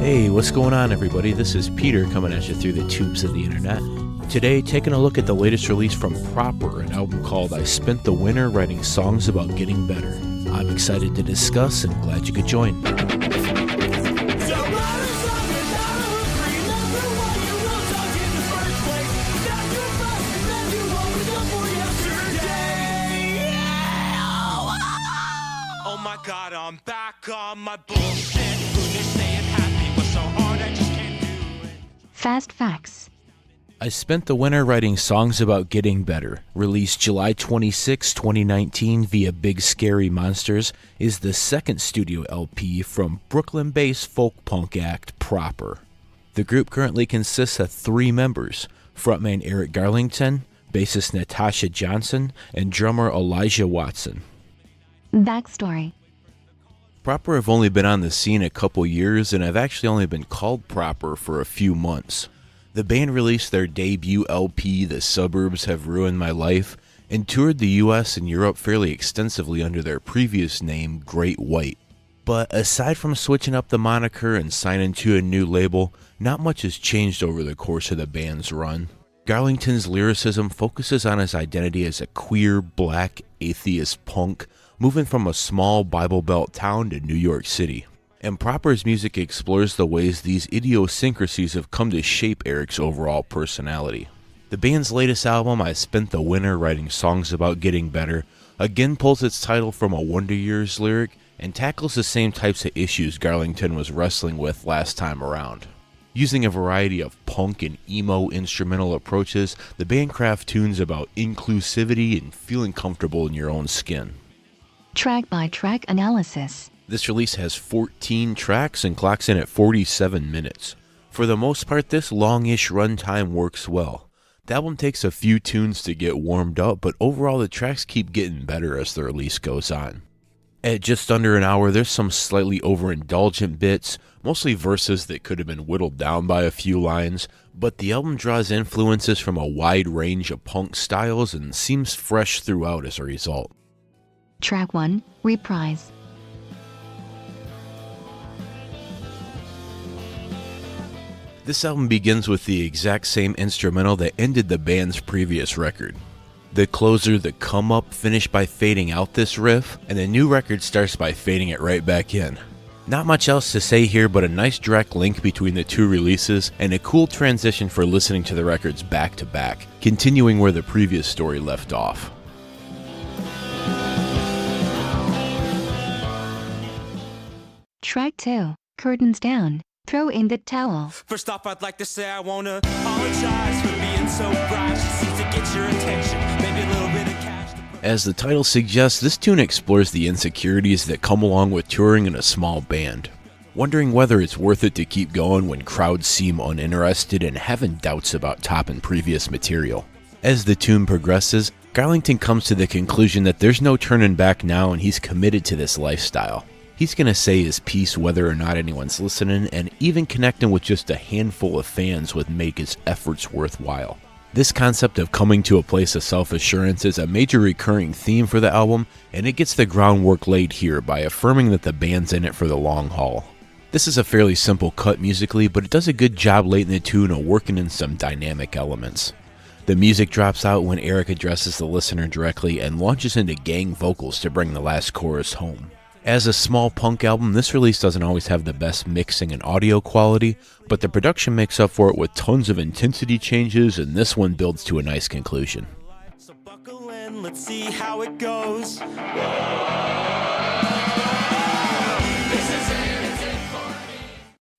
Hey, what's going on everybody? This is Peter coming at you through the tubes of the internet. Today, taking a look at the latest release from Proper, an album called I Spent the Winter Writing Songs About Getting Better. I'm excited to discuss and glad you could join. God, I'm back on my bullshit. Who saying happy was so hard I just can't do it. Fast facts. I Spent the Winter Writing Songs About Getting Better, released July 26, 2019 via Big Scary Monsters, is the second studio LP from Brooklyn-based folk punk act Proper. The group currently consists of 3 members, frontman Eric Garlington, bassist Natasha Johnson, and drummer Elijah Watson. Backstory. Proper have only been on the scene a couple years, and have actually only been called Proper for a few months. The band released their debut LP, The Suburbs Have Ruined My Life, and toured the US and Europe fairly extensively under their previous name, Great White. But aside from switching up the moniker and signing to a new label, not much has changed over the course of the band's run. Garlington's lyricism focuses on his identity as a queer, black, atheist punk, moving from a small Bible Belt town to New York City. And Proper's music explores the ways these idiosyncrasies have come to shape Eric's overall personality. The band's latest album, I Spent the Winter Writing Songs About Getting Better, again pulls its title from a Wonder Years lyric and tackles the same types of issues Garlington was wrestling with last time around. Using a variety of punk and emo instrumental approaches, the band craft tunes about inclusivity and feeling comfortable in your own skin. Track-by-track analysis. This release has 14 tracks and clocks in at 47 minutes. For the most part, this longish runtime works well. The album takes a few tunes to get warmed up, but overall the tracks keep getting better as the release goes on. At just under an hour, there's some slightly overindulgent bits, mostly verses that could have been whittled down by a few lines, but the album draws influences from a wide range of punk styles and seems fresh throughout as a result. Track 1, Reprise. This album begins with the exact same instrumental that ended the band's previous record. The closer, the come up, finished by fading out this riff, and the new record starts by fading it right back in. Not much else to say here, but a nice direct link between the two releases, and a cool transition for listening to the records back to back, continuing where the previous story left off. Track 2, Curtains Down. Throw in the towel. First off, I'd like to say I wanna apologize for being so brash. Just need to get your attention, maybe a little bit of cash. As the title suggests, this tune explores the insecurities that come along with touring in a small band. Wondering whether it's worth it to keep going when crowds seem uninterested and having doubts about topping previous material. As the tune progresses, Garlington comes to the conclusion that there's no turning back now and he's committed to this lifestyle. He's going to say his piece whether or not anyone's listening, and even connecting with just a handful of fans would make his efforts worthwhile. This concept of coming to a place of self-assurance is a major recurring theme for the album, and it gets the groundwork laid here by affirming that the band's in it for the long haul. This is a fairly simple cut musically, but it does a good job late in the tune of working in some dynamic elements. The music drops out when Eric addresses the listener directly and launches into gang vocals to bring the last chorus home. As a small punk album, this release doesn't always have the best mixing and audio quality, but the production makes up for it with tons of intensity changes, and this one builds to a nice conclusion. So buckle in, let's see how it goes.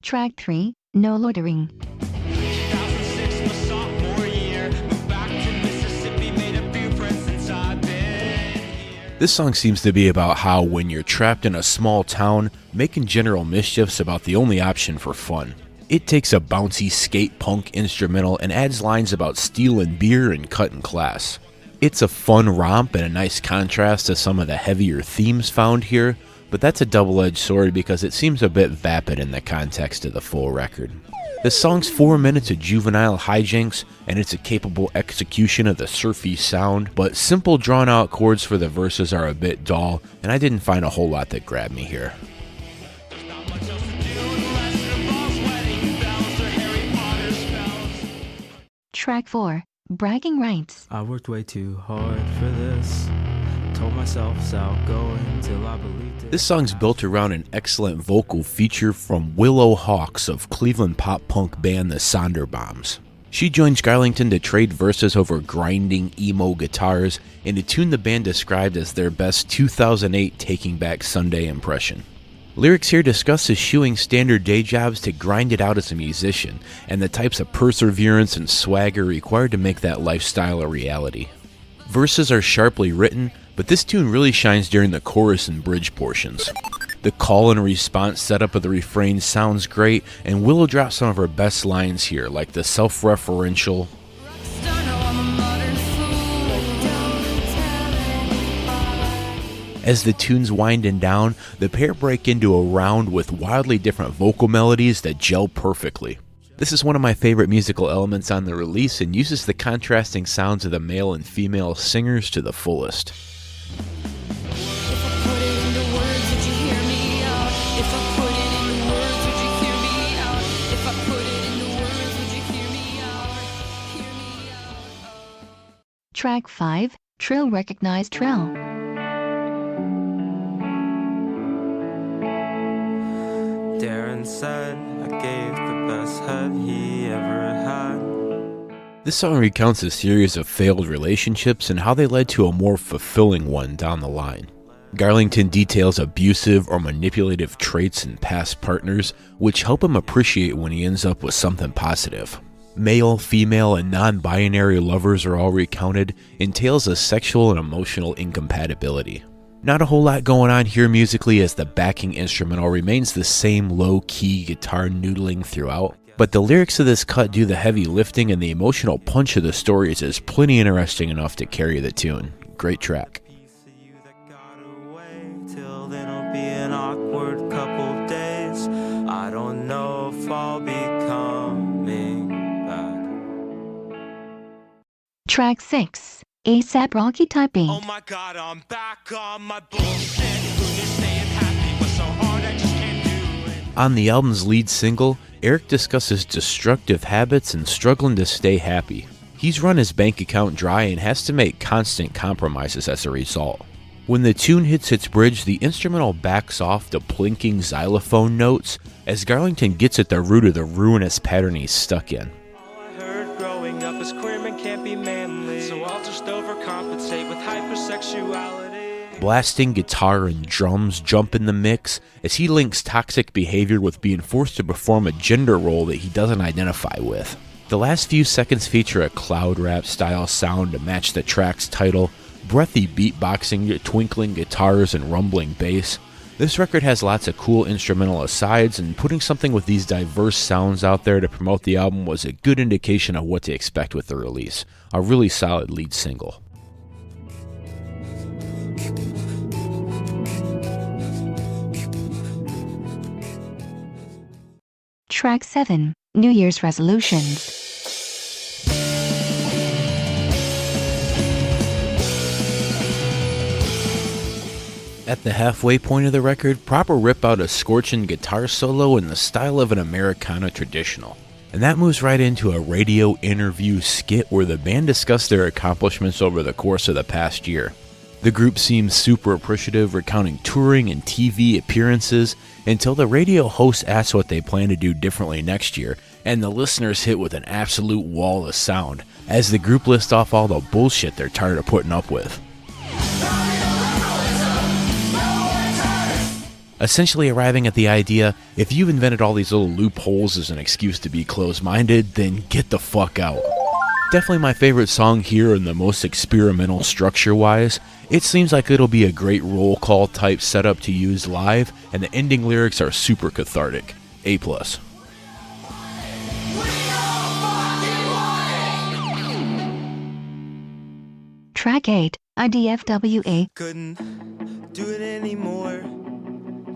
Track 3, No Loitering. 2006 was sophomore year. Moved back to Mississippi, made a few friends since I've been here. This song seems to be about how when you're trapped in a small town, making general mischief's about the only option for fun. It takes a bouncy skate punk instrumental and adds lines about stealing beer and cutting class. It's a fun romp and a nice contrast to some of the heavier themes found here, but that's a double-edged sword because it seems a bit vapid in the context of the full record. The song's 4 minutes of juvenile hijinks, and it's a capable execution of the surfy sound, but simple drawn-out chords for the verses are a bit dull, and I didn't find a whole lot that grabbed me here. There's not much else to do unless it involves Track 4, Bragging Rights. I worked way too hard for this. Told myself it's outgoing till I believed it. This song's built around an excellent vocal feature from Willow Hawks of Cleveland pop-punk band the Sonderbombs. She joins Garlington to trade verses over grinding emo guitars in a tune the band described as their best 2008 Taking Back Sunday impression. Lyrics here discuss eschewing standard day jobs to grind it out as a musician, and the types of perseverance and swagger required to make that lifestyle a reality. Verses are sharply written, but this tune really shines during the chorus and bridge portions. The call and response setup of the refrain sounds great, and Willow drops some of her best lines here, like the self-referential, As the tune's winding down, the pair break into a round with wildly different vocal melodies that gel perfectly. This is one of my favorite musical elements on the release and uses the contrasting sounds of the male and female singers to the fullest. Track 5, Trill Recognize Trill. Darren said I gave the best head he ever had. This song recounts a series of failed relationships and how they led to a more fulfilling one down the line. Garlington details abusive or manipulative traits in past partners, which help him appreciate when he ends up with something positive. Male, female, and non-binary lovers are all recounted in tales of sexual and emotional incompatibility. Not a whole lot going on here musically, as the backing instrumental remains the same low-key guitar noodling throughout, but the lyrics of this cut do the heavy lifting, and the emotional punch of the stories is plenty interesting enough to carry the tune. Great track. Till then it'll be an awkward couple days. I don't know if I'll be coming back. Track 6, ASAP Rocky Typing. Oh my god, I'm back on my bullshit. Who knew staying happy was so hard, I just can't do it. On the album's lead single, Eric discusses destructive habits and struggling to stay happy. He's run his bank account dry and has to make constant compromises as a result. When the tune hits its bridge, the instrumental backs off to plinking xylophone notes as Garlington gets at the root of the ruinous pattern he's stuck in. All I heard growing up is queer men can't be manly, so I'll just overcompensate with hypersexuality. Blasting guitar and drums jump in the mix as he links toxic behavior with being forced to perform a gender role that he doesn't identify with. The last few seconds feature a cloud rap style sound to match the track's title, breathy beatboxing, twinkling guitars, and rumbling bass. This record has lots of cool instrumental asides, and putting something with these diverse sounds out there to promote the album was a good indication of what to expect with the release. A really solid lead single. Track 7, New Year's Resolutions. At the halfway point of the record, Proper rip out a scorching guitar solo in the style of an Americana traditional. And that moves right into a radio interview skit where the band discuss their accomplishments over the course of the past year. The group seems super appreciative, recounting touring and TV appearances, until the radio host asks what they plan to do differently next year, and the listeners hit with an absolute wall of sound, as the group lists off all the bullshit they're tired of putting up with. Essentially arriving at the idea, if you've invented all these little loopholes as an excuse to be closed-minded, then get the fuck out. Definitely my favorite song here and the most experimental structure-wise. It seems like it'll be a great roll call type setup to use live, and the ending lyrics are super cathartic. A+. Track 8, IDFWA. Couldn't do it anymore.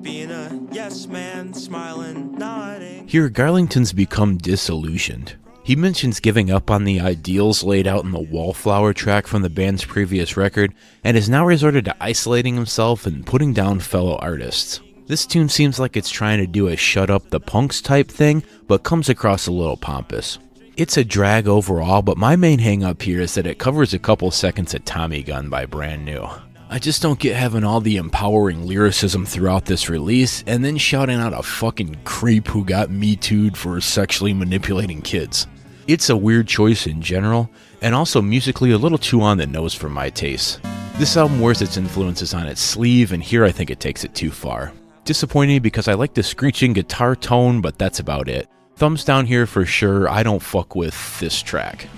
Being a yes man, smiling, nodding. Here, Garlington's become disillusioned. He mentions giving up on the ideals laid out in the Wallflower track from the band's previous record, and has now resorted to isolating himself and putting down fellow artists. This tune seems like it's trying to do a shut up the punks type thing, but comes across a little pompous. It's a drag overall, but my main hang up here is that it covers a couple seconds of Tommy Gun by Brand New. I just don't get having all the empowering lyricism throughout this release and then shouting out a fucking creep who got Me Too'd for sexually manipulating kids. It's a weird choice in general, and also musically a little too on the nose for my taste. This album wears its influences on its sleeve, and here I think it takes it too far. Disappointing because I like the screeching guitar tone, but that's about it. Thumbs down here for sure. I don't fuck with this track.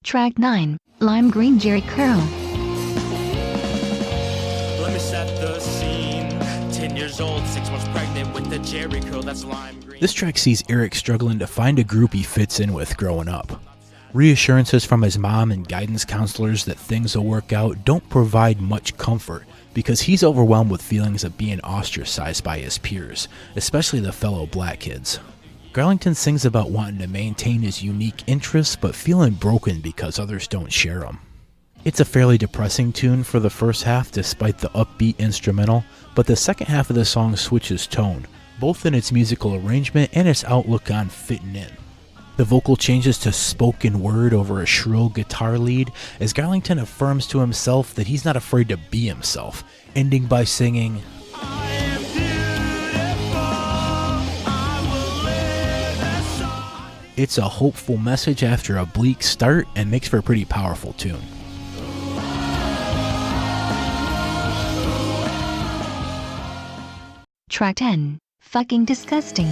Track 9, Lime Green Jheri Curl. Let me set the scene. 10 years old, 6 months pregnant with the Jheri curl that's lime green. This track sees Eric struggling to find a group he fits in with growing up. Reassurances from his mom and guidance counselors that things will work out don't provide much comfort because he's overwhelmed with feelings of being ostracized by his peers, especially the fellow black kids. Garlington sings about wanting to maintain his unique interests but feeling broken because others don't share them. It's a fairly depressing tune for the first half despite the upbeat instrumental, but the second half of the song switches tone, both in its musical arrangement and its outlook on fitting in. The vocal changes to spoken word over a shrill guitar lead as Garlington affirms to himself that he's not afraid to be himself, ending by singing, I am beautiful. I will live inside. It's a hopeful message after a bleak start and makes for a pretty powerful tune. Track 10, Fucking Disgusting.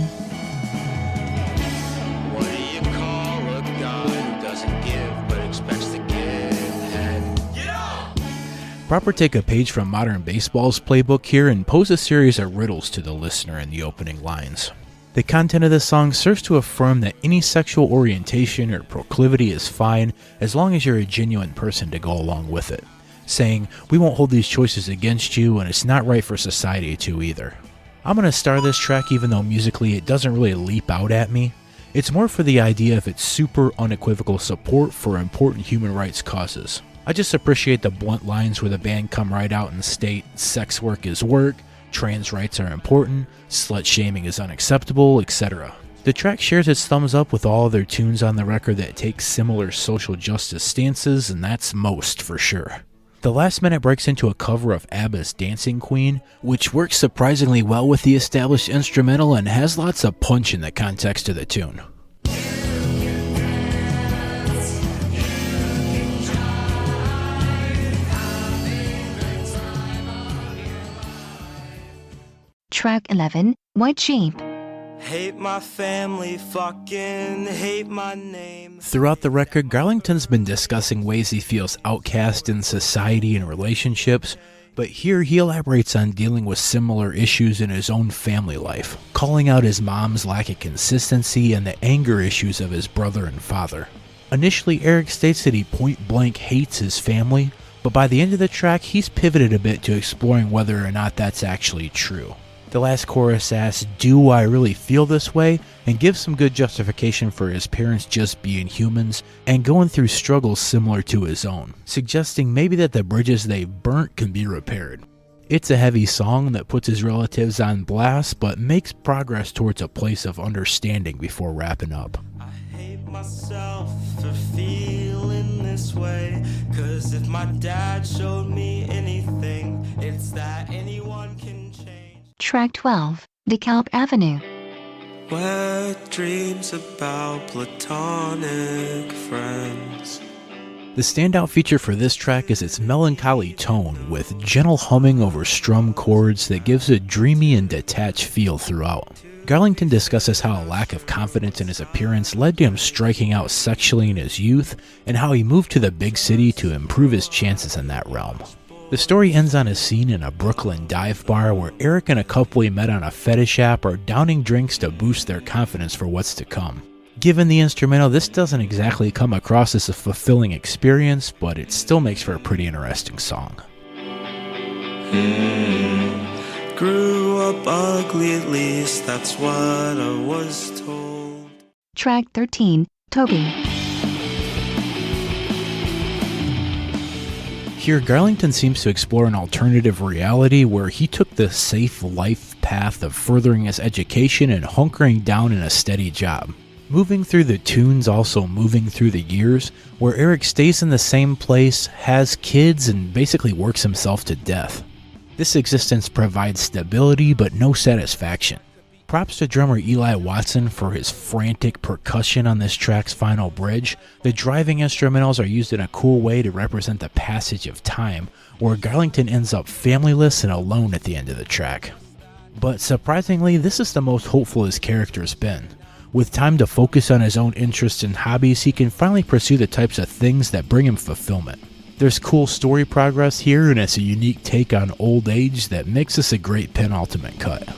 What do you call a guy who doesn't give but expects to get head? Yeah! Proper take a page from modern baseball's playbook here and pose a series of riddles to the listener in the opening lines. The content of this song serves to affirm that any sexual orientation or proclivity is fine as long as you're a genuine person to go along with it, saying, we won't hold these choices against you and it's not right for society to either. I'm going to star this track even though musically it doesn't really leap out at me. It's more for the idea of its super unequivocal support for important human rights causes. I just appreciate the blunt lines where the band come right out and state sex work is work, trans rights are important, slut shaming is unacceptable, etc. The track shares its thumbs up with all other tunes on the record that take similar social justice stances, and that's most for sure. The last minute breaks into a cover of ABBA's Dancing Queen, which works surprisingly well with the established instrumental and has lots of punch in the context of the tune. Track 11, White Sheep. Hate my family, fucking hate my name. Throughout the record, Garlington's been discussing ways he feels outcast in society and relationships, but here he elaborates on dealing with similar issues in his own family life, calling out his mom's lack of consistency and the anger issues of his brother and father. Initially, Eric states that he point blank hates his family, but by the end of the track, he's pivoted a bit to exploring whether or not that's actually true. The last chorus asks, do I really feel this way? And gives some good justification for his parents just being humans and going through struggles similar to his own, suggesting maybe that the bridges they burnt can be repaired. It's a heavy song that puts his relatives on blast, but makes progress towards a place of understanding before wrapping up. I hate myself for feeling this way, 'cause if my dad showed me anything, it's that anyone can change. Track 12, Dekalb Avenue. Wet dreams about platonic friends. The standout feature for this track is its melancholy tone, with gentle humming over strummed chords that gives a dreamy and detached feel throughout. Garlington discusses how a lack of confidence in his appearance led to him striking out sexually in his youth, and how he moved to the big city to improve his chances in that realm. The story ends on a scene in a Brooklyn dive bar where Eric and a couple he met on a fetish app are downing drinks to boost their confidence for what's to come. Given the instrumental, this doesn't exactly come across as a fulfilling experience, but it still makes for a pretty interesting song. Grew up ugly, at least that's what I was told. Track 13, Toby. Here, Garlington seems to explore an alternative reality where he took the safe life path of furthering his education and hunkering down in a steady job. Moving through the tunes, also moving through the years, where Eric stays in the same place, has kids, and basically works himself to death. This existence provides stability but no satisfaction. Props to drummer Eli Watson for his frantic percussion on this track's final bridge. The driving instrumentals are used in a cool way to represent the passage of time, where Garlington ends up familyless and alone at the end of the track. But surprisingly, this is the most hopeful his character's been. With time to focus on his own interests and hobbies, he can finally pursue the types of things that bring him fulfillment. There's cool story progress here, and it's a unique take on old age that makes this a great penultimate cut.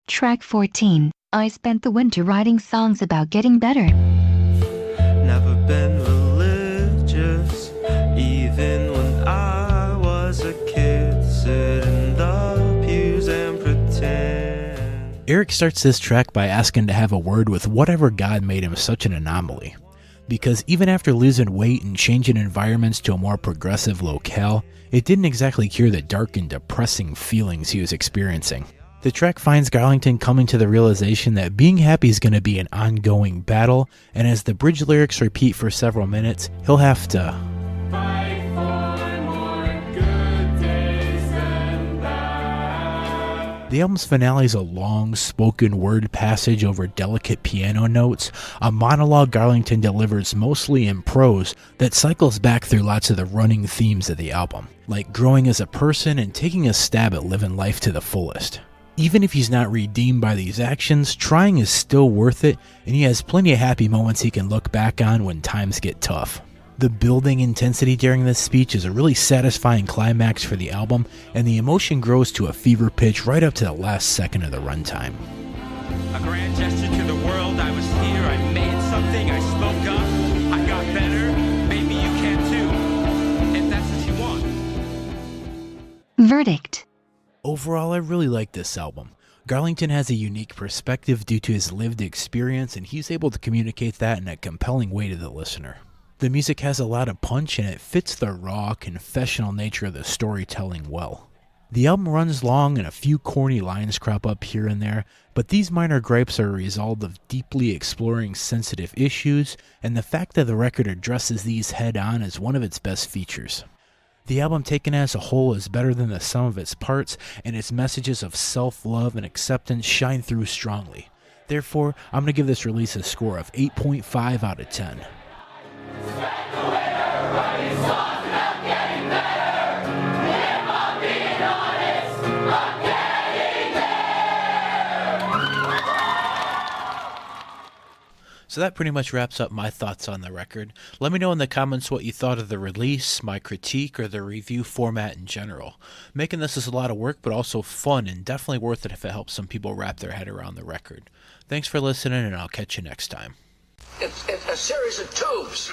Track 14. I spent the winter writing songs about getting better. Never been religious, even when I was a kid. Sit in the pews and pretend. Eric starts this track by asking to have a word with whatever God made him such an anomaly. Because even after losing weight and changing environments to a more progressive locale, it didn't exactly cure the dark and depressing feelings he was experiencing. The track finds Garlington coming to the realization that being happy is going to be an ongoing battle, and as the bridge lyrics repeat for several minutes, he'll have to Fight for more good days than bad. The album's finale is a long, spoken word passage over delicate piano notes, a monologue Garlington delivers mostly in prose that cycles back through lots of the running themes of the album, like growing as a person and taking a stab at living life to the fullest. Even if he's not redeemed by these actions, trying is still worth it, and he has plenty of happy moments he can look back on when times get tough. The building intensity during this speech is a really satisfying climax for the album, and the emotion grows to a fever pitch right up to the last second of the runtime. A grand gesture to the world. I was here, I made something, I spoke up, I got better. Maybe you can too, if that's what you want. Verdict. Overall, I really like this album. Garlington has a unique perspective due to his lived experience, and he's able to communicate that in a compelling way to the listener. The music has a lot of punch, and it fits the raw, confessional nature of the storytelling well. The album runs long, and a few corny lines crop up here and there, but these minor gripes are a result of deeply exploring sensitive issues, and the fact that the record addresses these head-on is one of its best features. The album taken as a whole is better than the sum of its parts, and its messages of self-love and acceptance shine through strongly. Therefore, I'm going to give this release a score of 8.5 out of 10. So that pretty much wraps up my thoughts on the record. Let me know in the comments what you thought of the release, my critique, or the review format in general. Making this is a lot of work, but also fun, and definitely worth it if it helps some people wrap their head around the record. Thanks for listening, and I'll catch you next time. It's a series of tubes.